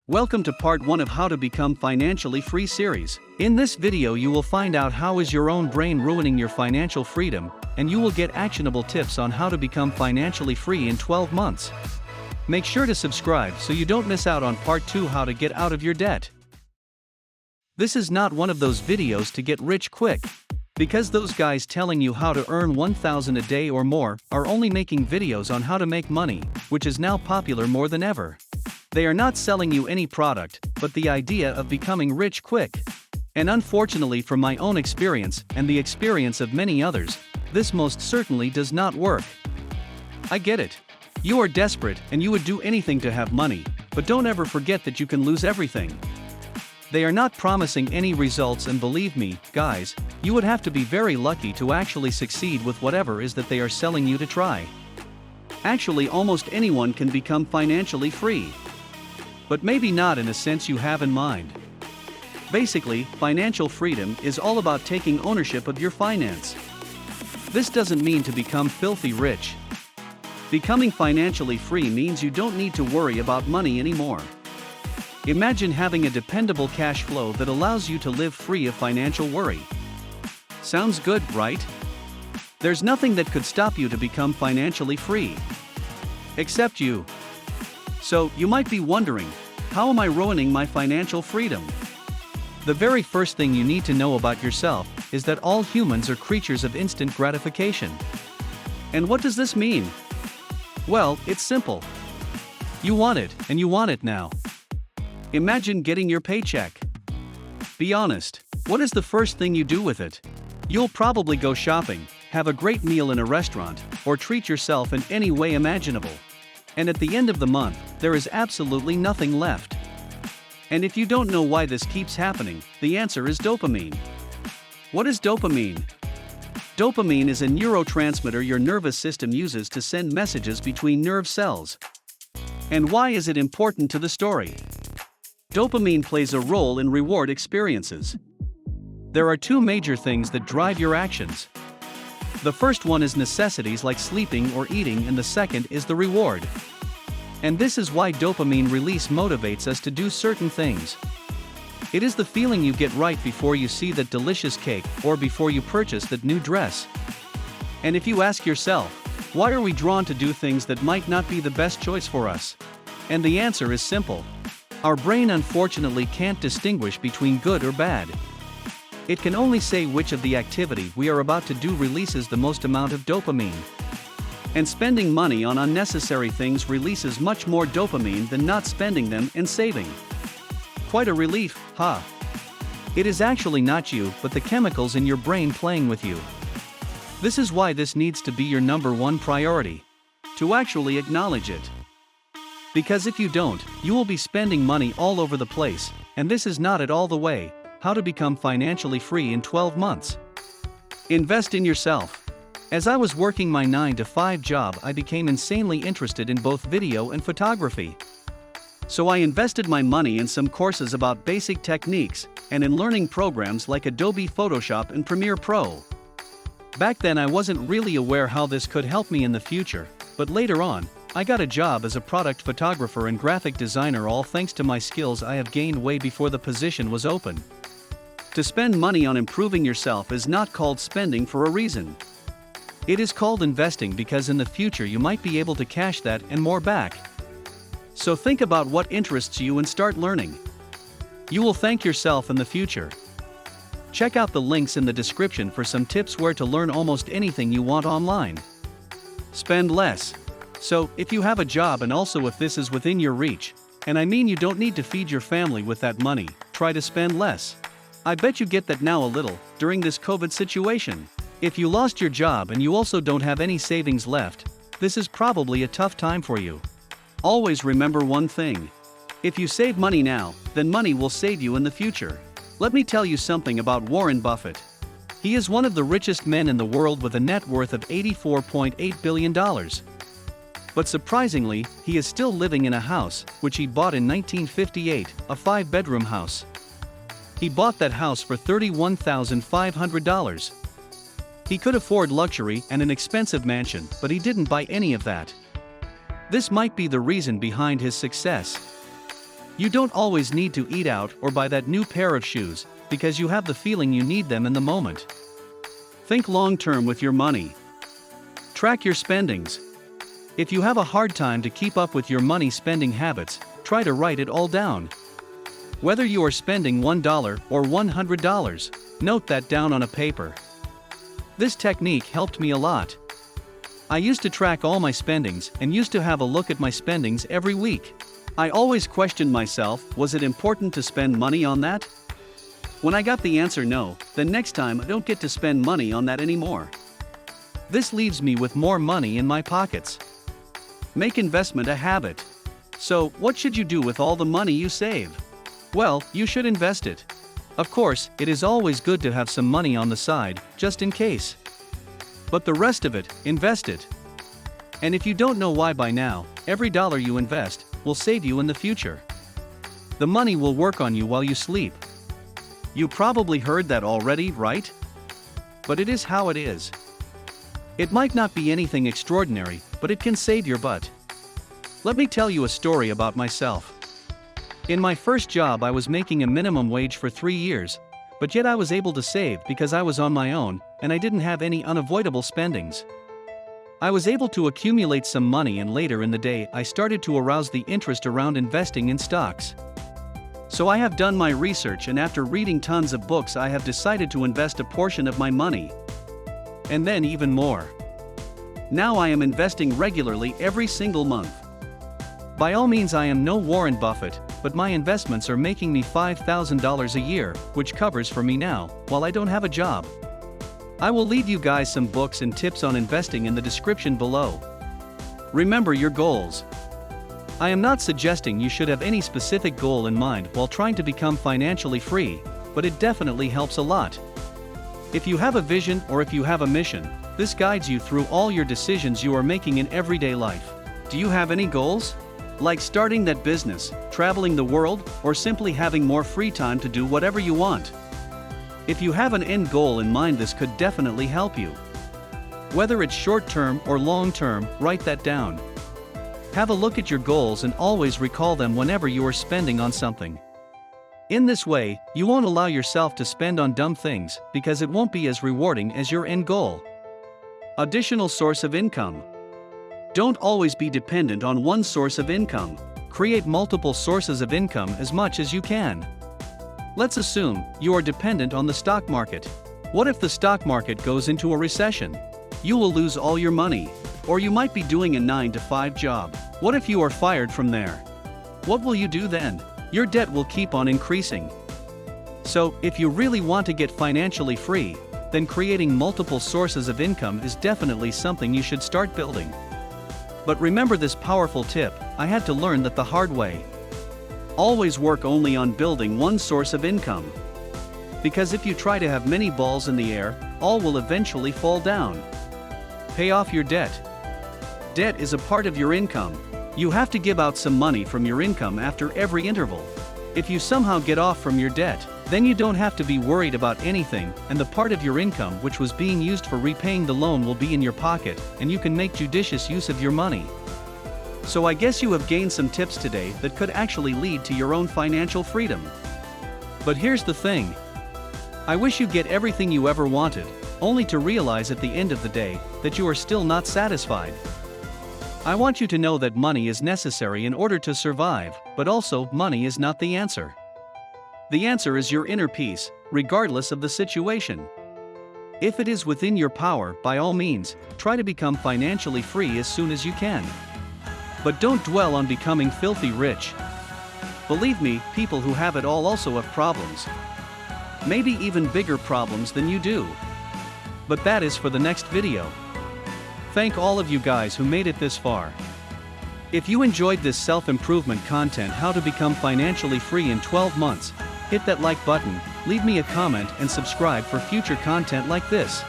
Welcome to part 1 of How to Become Financially Free series. In this video you will find out how is your own brain ruining your financial freedom, and you will get actionable tips on how to become financially free in 12 months. Make sure to subscribe so you don't miss out on part 2, how to get out of your debt. This is not one of those videos to get rich quick, because those guys telling you how to earn $1,000 a day or more are only making videos on how to make money, which is now popular more than ever. They are not selling you any product, but the idea of becoming rich quick. And unfortunately, from my own experience, and the experience of many others, this most certainly does not work. I get it. You are desperate and you would do anything to have money, but don't ever forget that you can lose everything. They are not promising any results, and believe me, guys, you would have to be very lucky to actually succeed with whatever is that they are selling you to try. Actually, almost anyone can become financially free. But maybe not in a sense you have in mind. Basically, financial freedom is all about taking ownership of your finance. This doesn't mean to become filthy rich. Becoming financially free means you don't need to worry about money anymore. Imagine having a dependable cash flow that allows you to live free of financial worry. Sounds good, right? There's nothing that could stop you to become financially free. Except you. So, you might be wondering, how am I ruining my financial freedom? The very first thing you need to know about yourself is that all humans are creatures of instant gratification. And what does this mean? Well, it's simple. You want it, and you want it now. Imagine getting your paycheck. Be honest, what is the first thing you do with it? You'll probably go shopping, have a great meal in a restaurant, or treat yourself in any way imaginable. And at the end of the month, there is absolutely nothing left. And if you don't know why this keeps happening, the answer is dopamine. What is dopamine? Dopamine is a neurotransmitter your nervous system uses to send messages between nerve cells. And why is it important to the story? Dopamine plays a role in reward experiences. There are two major things that drive your actions. The first one is necessities like sleeping or eating, and the second is the reward. And this is why dopamine release motivates us to do certain things. It is the feeling you get right before you see that delicious cake, or before you purchase that new dress. And if you ask yourself, why are we drawn to do things that might not be the best choice for us? And the answer is simple. Our brain unfortunately can't distinguish between good or bad. It can only say which of the activity we are about to do releases the most amount of dopamine. And spending money on unnecessary things releases much more dopamine than not spending them and saving. Quite a relief, huh? It is actually not you, but the chemicals in your brain playing with you. This is why this needs to be your number one priority. To actually acknowledge it. Because if you don't, you will be spending money all over the place, and this is not at all the way. How to become financially free in 12 months. Invest in yourself. As I was working my 9-to-5 job, I became insanely interested in both video and photography. So I invested my money in some courses about basic techniques, and in learning programs like Adobe Photoshop and Premiere Pro. Back then I wasn't really aware how this could help me in the future, but later on, I got a job as a product photographer and graphic designer, all thanks to my skills I have gained way before the position was open. To spend money on improving yourself is not called spending for a reason. It is called investing because in the future you might be able to cash that and more back. So think about what interests you and start learning. You will thank yourself in the future. Check out the links in the description for some tips where to learn almost anything you want online. Spend less. So, if you have a job, and also if this is within your reach, and I mean you don't need to feed your family with that money, try to spend less. I bet you get that now a little, during this COVID situation. If you lost your job and you also don't have any savings left, this is probably a tough time for you. Always remember one thing. If you save money now, then money will save you in the future. Let me tell you something about Warren Buffett. He is one of the richest men in the world with a net worth of $84.8 billion. But surprisingly, he is still living in a house, which he bought in 1958, a 5-bedroom house. He bought that house for $31,500. He could afford luxury and an expensive mansion, but he didn't buy any of that. This might be the reason behind his success. You don't always need to eat out or buy that new pair of shoes, because you have the feeling you need them in the moment. Think long-term with your money. Track your spendings. If you have a hard time to keep up with your money spending habits, try to write it all down. Whether you are spending $1 or $100, note that down on a paper. This technique helped me a lot. I used to track all my spendings and used to have a look at my spendings every week. I always questioned myself, was it important to spend money on that? When I got the answer no, then next time I don't get to spend money on that anymore. This leaves me with more money in my pockets. Make investment a habit. So, what should you do with all the money you save? Well, you should invest it. Of course, it is always good to have some money on the side, just in case. But the rest of it, invest it. And if you don't know why by now, every dollar you invest will save you in the future. The money will work on you while you sleep. You probably heard that already, right? But it is how it is. It might not be anything extraordinary, but it can save your butt. Let me tell you a story about myself. In my first job I was making a minimum wage for 3 years, but yet I was able to save because I was on my own, and I didn't have any unavoidable spendings. I was able to accumulate some money, and later in the day I started to arouse the interest around investing in stocks. So I have done my research, and after reading tons of books I have decided to invest a portion of my money. And then even more. Now I am investing regularly every single month. By all means I am no Warren Buffett, but my investments are making me $5,000 a year, which covers for me now, while I don't have a job. I will leave you guys some books and tips on investing in the description below. Remember your goals. I am not suggesting you should have any specific goal in mind while trying to become financially free, but it definitely helps a lot. If you have a vision or if you have a mission, this guides you through all your decisions you are making in everyday life. Do you have any goals? Like starting that business, traveling the world, or simply having more free time to do whatever you want? If you have an end goal in mind, this could definitely help you. Whether it's short-term or long-term, write that down. Have a look at your goals and always recall them whenever you are spending on something. In this way, you won't allow yourself to spend on dumb things, because it won't be as rewarding as your end goal. Additional source of income. Don't always be dependent on one source of income. Create multiple sources of income as much as you can. Let's assume you are dependent on the stock market. What if the stock market goes into a recession? You will lose all your money. Or you might be doing a 9-to-5 job. What if you are fired from there? What will you do then? Your debt will keep on increasing. So, if you really want to get financially free, then creating multiple sources of income is definitely something you should start building. But remember this powerful tip, I had to learn that the hard way. Always work only on building one source of income. Because if you try to have many balls in the air, all will eventually fall down. Pay off your debt. Debt is a part of your income. You have to give out some money from your income after every interval. If you somehow get off from your debt, then you don't have to be worried about anything, and the part of your income which was being used for repaying the loan will be in your pocket, and you can make judicious use of your money. So I guess you have gained some tips today that could actually lead to your own financial freedom. But here's the thing. I wish you get everything you ever wanted, only to realize at the end of the day that you are still not satisfied. I want you to know that money is necessary in order to survive, but also money is not the answer. The answer is your inner peace, regardless of the situation. If it is within your power, by all means, try to become financially free as soon as you can. But don't dwell on becoming filthy rich. Believe me, people who have it all also have problems. Maybe even bigger problems than you do. But that is for the next video. Thank all of you guys who made it this far. If you enjoyed this self-improvement content, how to become financially free in 12 months, hit that like button, leave me a comment and subscribe for future content like this.